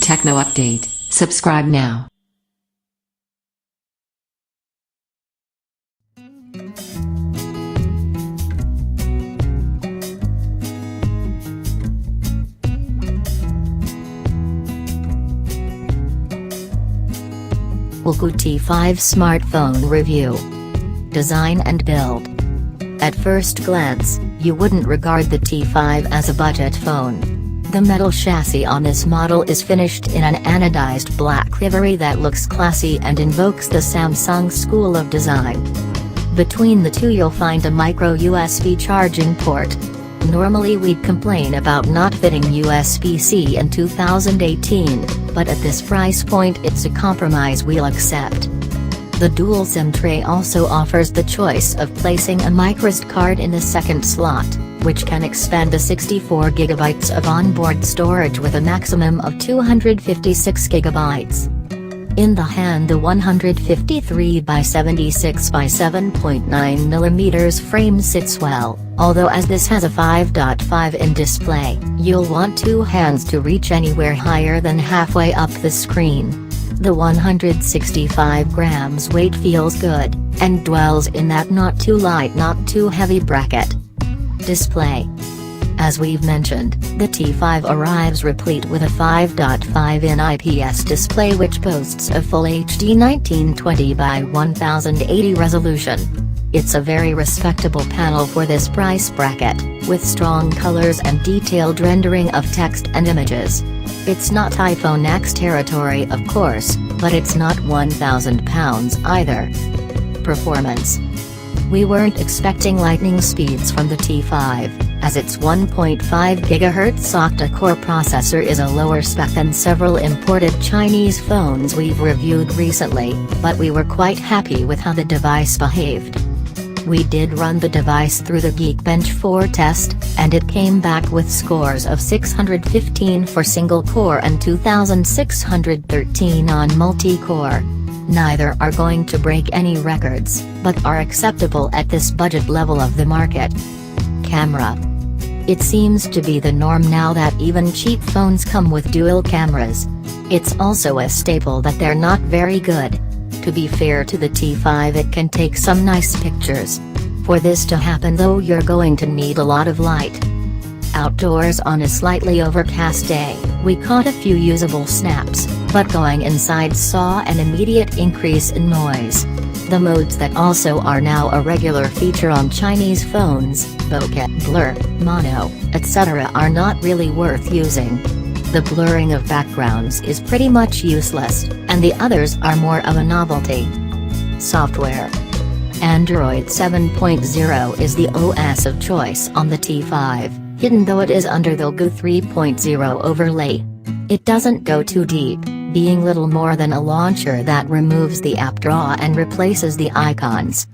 Techno update. Subscribe now. Leagoo T5 smartphone review. Design and build. At first glance, you wouldn't regard the T5 as a budget phone. The metal chassis on this model is finished in an anodized black livery that looks classy and invokes the Samsung school of design. Between the two you'll find a micro USB charging port. Normally we'd complain about not fitting USB-C in 2018, but at this price point it's a compromise we'll accept. The dual SIM tray also offers the choice of placing a microSD card in the second slot, which can expand to 64 GB of onboard storage with a maximum of 256 GB. In the hand, the 153 by 76 by 7.9 mm frame sits well, although as this has a 5.5-in display, you'll want two hands to reach anywhere higher than halfway up the screen. The 165 grams weight feels good, and dwells in that not too light not too heavy bracket. Display. As we've mentioned, the T5 arrives replete with a 5.5-in IPS display which boasts a full HD 1920 by 1080 resolution. It's a very respectable panel for this price bracket, with strong colors and detailed rendering of text and images. It's not iPhone X territory of course, but it's not £1,000 either. Performance. We weren't expecting lightning speeds from the T5, as its 1.5 GHz octa-core processor is a lower spec than several imported Chinese phones we've reviewed recently, but we were quite happy with how the device behaved. We did run the device through the Geekbench 4 test, and it came back with scores of 615 for single-core and 2613 on multi-core. Neither are going to break any records, but are acceptable at this budget level of the market. Camera. It seems to be the norm now that even cheap phones come with dual cameras. It's also a staple that they're not very good. To be fair to the T5, it can take some nice pictures. For this to happen though, you're going to need a lot of light. Outdoors on a slightly overcast day, we caught a few usable snaps, but going inside saw an immediate increase in noise. The modes that also are now a regular feature on Chinese phones, bokeh, blur, mono, etc., are not really worth using. The blurring of backgrounds is pretty much useless, and the others are more of a novelty. Software. Android 7.0 is the OS of choice on the T5, hidden though it is under the Leagoo 3.0 overlay. It doesn't go too deep, being little more than a launcher that removes the app drawer and replaces the icons.